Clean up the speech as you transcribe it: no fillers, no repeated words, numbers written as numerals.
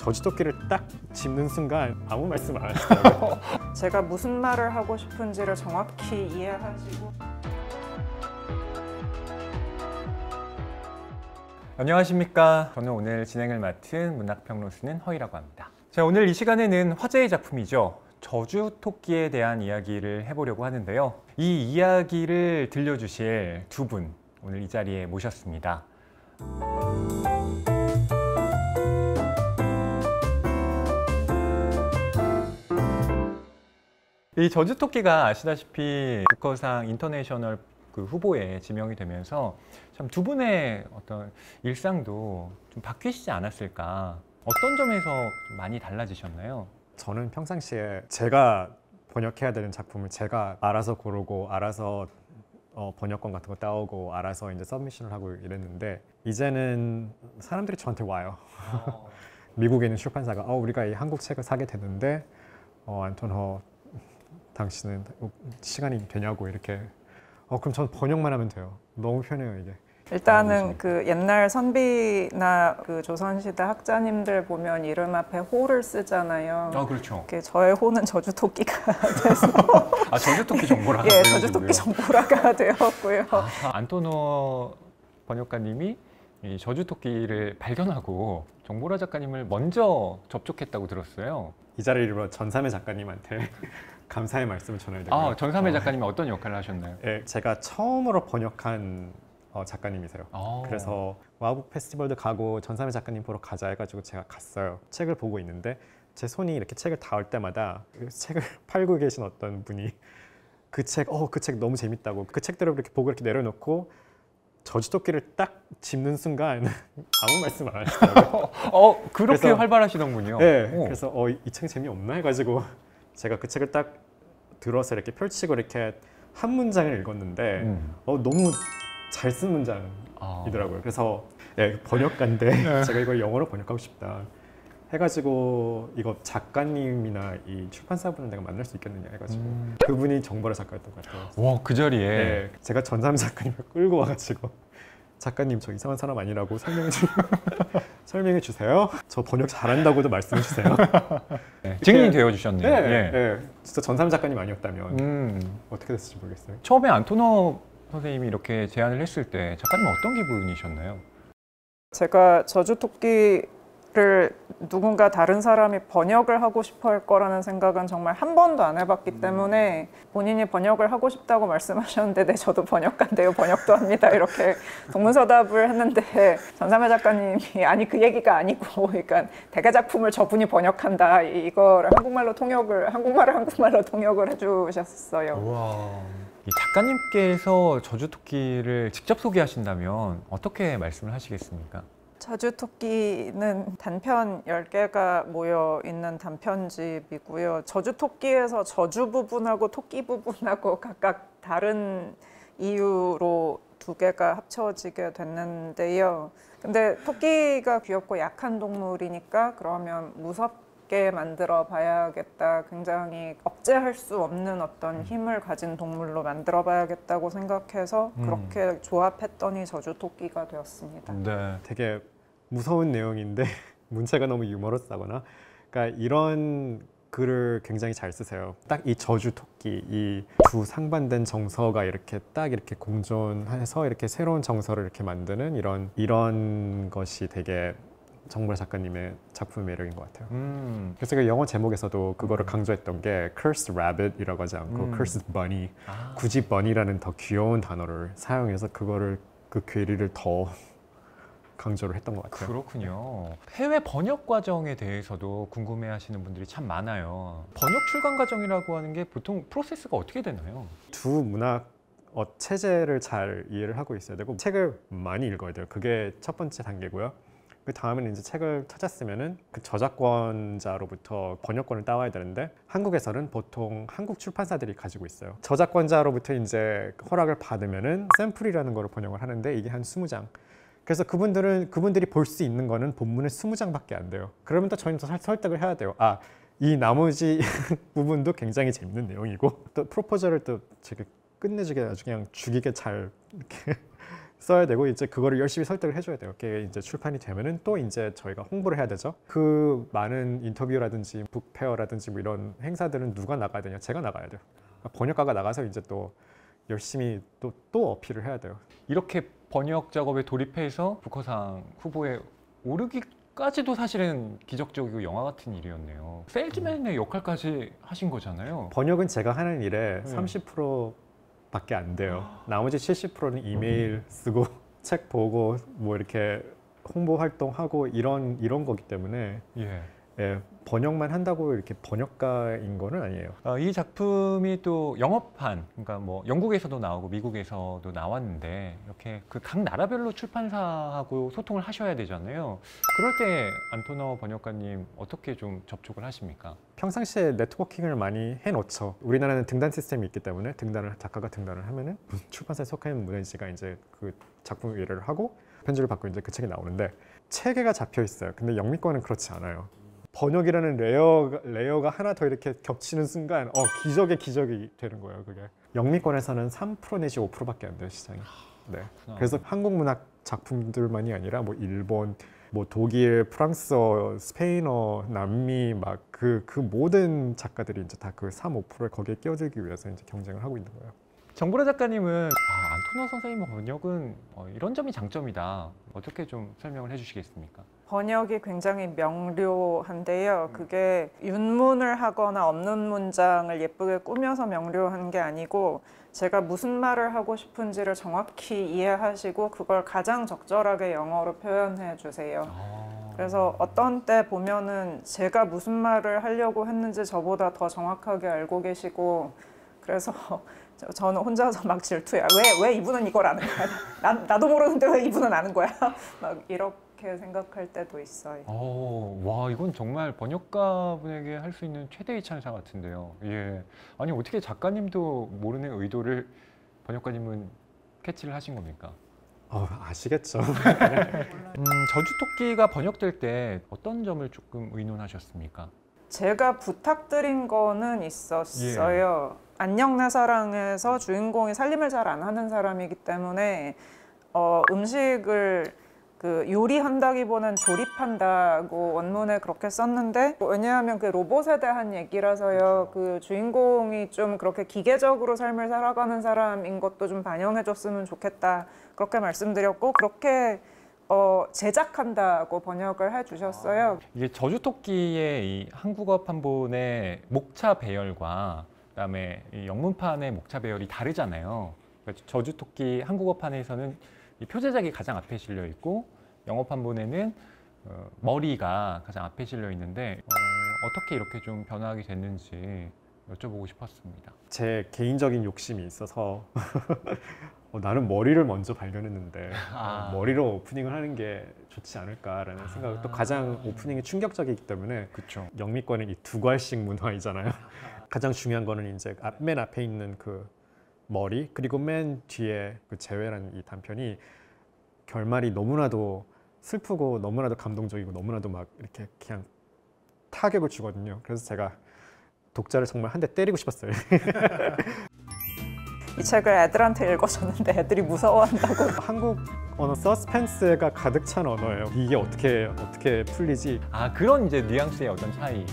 저주토끼를 딱 짚는 순간 아무 말씀 안 하시더라고요. 제가 무슨 말을 하고 싶은지를 정확히 이해하시고. 안녕하십니까. 저는 오늘 진행을 맡은 문학평론가는 허이라고 합니다. 자, 오늘 이 시간에는 화제의 작품이죠. 저주토끼에 대한 이야기를 해보려고 하는데요. 이 이야기를 들려주실 두 분 오늘 이 자리에 모셨습니다. 이 저주토끼가 아시다시피 부커상 인터내셔널 후보에 지명이 되면서 참 두 분의 어떤 일상도 좀 바뀌시지 않았을까. 어떤 점에서 좀 많이 달라지셨나요? 저는 평상시에 제가 번역해야 되는 작품을 제가 알아서 고르고 알아서 번역권 같은 거 따오고 알아서 이제 서브미션을 하고 이랬는데, 이제는 사람들이 저한테 와요. 미국에 있는 출판사가 우리가 이 한국 책을 사게 됐는데 안톤 허 당신은 시간이 되냐고 이렇게. 그럼 저는 번역만 하면 돼요. 너무 편해요 이게. 일단은 그 옛날 선비나 그 조선시대 학자님들 보면 이름 앞에 호를 쓰잖아요. 그렇죠. 저의 호는 저주토끼가 돼서 저주토끼 정보라가 예, 저주토끼 정보라가 되었고요. 안토노 번역가님이 이 저주토끼를 발견하고 정보라 작가님을 먼저 접촉했다고 들었어요. 이 자리로 전삼회 작가님한테 감사의 말씀을 전해드리고요. 전삼회 작가님이 어떤 역할을 하셨나요? 예, 제가 처음으로 번역한 작가님이세요. 그래서 와북 페스티벌도 가고 전삼회 작가님 보러 가자 해가지고 제가 갔어요. 책을 보고 있는데 제 손이 이렇게 책을 닿을 때마다 그 책을 팔고 계신 어떤 분이 그 책 너무 재밌다고 그 책들을 이렇게 보고 이렇게 내려놓고 저주토끼를 딱 짚는 순간 아무 말씀 안 하시더라고요. 그렇게 그래서, 활발하시던군요. 네, 그래서 이 책 재미없나 해가지고 제가 그 책을 딱 들어서 이렇게 펼치고 이렇게 한 문장을 읽었는데 너무 잘 쓴 문장이더라고요. 그래서 번역가인데 제가 이걸 영어로 번역하고 싶다 해가지고 이거 작가님이나 이 출판사분을 내가 만날 수 있겠느냐 해가지고 그분이 정보라 작가였던 것 같아요. 와, 그 자리에 제가 전삼 작가님을 끌고 와가지고 작가님 저 이상한 사람 아니라고 설명해 주세요. 저 번역 잘한다고도 말씀해 주세요. 증인이 되어주셨네요. 네. 진짜 전삼 작가님 아니었다면 어떻게 됐을지 모르겠어요. 처음에 안토노 선생님이 이렇게 제안을 했을 때 작가님은 어떤 기분이셨나요? 제가 저주토끼를 누군가 다른 사람이 번역을 하고 싶어 할 거라는 생각은 정말 한 번도 안 해봤기 때문에 본인이 번역을 하고 싶다고 말씀하셨는데 네, 저도 번역가인데요. 번역도 합니다. 이렇게 동문서답을 했는데 전삼회 작가님이 아니 그 얘기가 아니고 그러니까 대개 작품을 저분이 번역한다. 이거를 한국말로 통역을 해주셨어요. 우와. 이 작가님께서 저주토끼를 직접 소개하신다면 어떻게 말씀을 하시겠습니까? 저주토끼는 단편 10개가 모여 있는 단편집이고요. 저주토끼에서 저주 부분하고 토끼 부분하고 각각 다른 이유로 두 개가 합쳐지게 됐는데요. 근데 토끼가 귀엽고 약한 동물이니까 그러면 무섭게 만들어 봐야겠다. 굉장히 억제할 수 없는 어떤 힘을 가진 동물로 만들어 봐야겠다고 생각해서 그렇게 조합했더니 저주토끼가 되었습니다. 네. 되게 무서운 내용인데 문체가 너무 유머러스하거나 그러니까 이런 글을 굉장히 잘 쓰세요. 딱 이 저주토끼, 이 두 상반된 정서가 이렇게 딱 이렇게 공존해서 이렇게 새로운 정서를 이렇게 만드는 이런 것이 되게 정보라 작가님의 작품 매력인 것 같아요. 그래서 그 영어 제목에서도 그거를 강조했던 게 Cursed Rabbit이라고 하지 않고 Cursed Bunny. 굳이 bunny라는 더 귀여운 단어를 사용해서 그 괴리를 더 강조를 했던 것 같아요. 그렇군요. 해외 번역 과정에 대해서도 궁금해하시는 분들이 참 많아요. 번역 출간 과정이라고 하는 게 보통 프로세스가 어떻게 되나요? 두 문학 체제를 잘 이해를 하고 있어야 되고 책을 많이 읽어야 돼요. 그게 첫 번째 단계고요. 그 다음에는 이제 책을 찾았으면은 그 저작권자로부터 번역권을 따와야 되는데 한국에서는 보통 한국 출판사들이 가지고 있어요. 저작권자로부터 이제 허락을 받으면은 샘플이라는 거를 번역을 하는데 이게 한 20장. 그래서 그분들이 볼 수 있는 거는 본문의 20장밖에 안 돼요. 그러면 또 저희는 또 설득을 해야 돼요. 이 나머지 부분도 굉장히 재밌는 내용이고 또 프로포저를 또 되게 끝내주게 아주 그냥 죽이게 잘 이렇게 써야 되고 이제 그거를 열심히 설득을 해줘야 돼요. 그게 이제 출판이 되면은 또 이제 저희가 홍보를 해야 되죠. 그 많은 인터뷰라든지 북페어라든지 뭐 이런 행사들은 누가 나가야 되냐? 제가 나가야 돼요. 번역가가 나가서 이제 또 열심히 또 어필을 해야 돼요. 이렇게 번역 작업에 돌입해서 부커상 후보에 오르기까지도 사실은 기적적이고 영화 같은 일이었네요. 세일즈맨의 역할까지 하신 거잖아요. 번역은 제가 하는 일의 30%밖에 안 돼요. 나머지 70%는 이메일 쓰고 책 보고 뭐 이렇게 홍보 활동하고 이런 거기 때문에 예. 예, 번역만 한다고 이렇게 번역가인 거는 아니에요. 이 작품이 또 영어판, 그러니까 뭐 영국에서도 나오고 미국에서도 나왔는데 이렇게 그 각 나라별로 출판사하고 소통을 하셔야 되잖아요. 그럴 때 안토너 번역가님 어떻게 좀 접촉을 하십니까? 평상시에 네트워킹을 많이 해놓죠. 우리나라는 등단 시스템이 있기 때문에 작가가 등단을 하면은 출판사에 속해 있는 문예지가 이제 그 작품 의뢰를 하고 편집을 받고 이제 그 책이 나오는데 체계가 잡혀 있어요. 근데 영미권은 그렇지 않아요. 번역이라는 레이어가 하나 더 이렇게 겹치는 순간 기적의 기적이 되는 거예요. 그게 영미권에서는 3% 내지 5%밖에 안 돼요, 시장이. 네. 그래서 한국 문학 작품들만이 아니라 뭐 일본, 뭐 독일, 프랑스어, 스페인어, 남미 막 그 모든 작가들이 이제 다 그 3, 5%를 거기에 끼어들기 위해서 이제 경쟁을 하고 있는 거예요. 정보라 작가님은 안토너 선생님 번역은 이런 점이 장점이다. 어떻게 좀 설명을 해주시겠습니까? 번역이 굉장히 명료한데요. 그게 윤문을 하거나 없는 문장을 예쁘게 꾸며서 명료한 게 아니고 제가 무슨 말을 하고 싶은지를 정확히 이해하시고 그걸 가장 적절하게 영어로 표현해 주세요. 그래서 어떤 때 보면은 제가 무슨 말을 하려고 했는지 저보다 더 정확하게 알고 계시고 그래서 저는 혼자서 막 질투해요. 왜 이분은 이걸 아는 거야? 나도 모르는데 왜 이분은 아는 거야? 막 이렇게 생각할 때도 있어요. 와, 이건 정말 번역가분에게 할 수 있는 최대의 찬사 같은데요. 예. 아니 어떻게 작가님도 모르는 의도를 번역가님은 캐치를 하신 겁니까? 아시겠죠. 저주토끼가 번역될 때 어떤 점을 조금 의논하셨습니까? 제가 부탁드린 거는 있었어요. 안녕 내 사랑에서 주인공이 살림을 잘 안 하는 사람이기 때문에 음식을 요리한다기보다는 조립한다고 원문에 그렇게 썼는데 왜냐하면 그 로봇에 대한 얘기라서요. 그 주인공이 좀 그렇게 기계적으로 삶을 살아가는 사람인 것도 좀 반영해줬으면 좋겠다 그렇게 말씀드렸고 그렇게 제작한다고 번역을 해주셨어요. 이게 저주토끼의 이 한국어 판본의 목차 배열과 그다음에 이 영문판의 목차 배열이 다르잖아요. 그러니까 저주토끼 한국어판에서는 이 표제작이 가장 앞에 실려 있고 영어 판본에는 머리가 가장 앞에 실려 있는데 어떻게 이렇게 좀 변화하게 됐는지 여쭤보고 싶었습니다. 제 개인적인 욕심이 있어서 나는 머리를 먼저 발견했는데 머리로 오프닝을 하는 게 좋지 않을까라는 생각을 또 가장 오프닝이 충격적이기 때문에 그렇죠. 영미권은 이 두 괄식 문화이잖아요. 가장 중요한 거는 이제 맨 앞에 있는 그 머리 그리고 맨 뒤에 그 재회라는 이 단편이 결말이 너무나도 슬프고 너무나도 감동적이고 너무나도 막 이렇게 그냥 타격을 주거든요. 그래서 제가 독자를 정말 한 대 때리고 싶었어요. 이 책을 애들한테 읽어줬는데 애들이 무서워한다고. 한국 언어 서스펜스가 가득 찬 언어예요. 이게 어떻게 풀리지? 그런 이제 뉘앙스의 어떤 차이.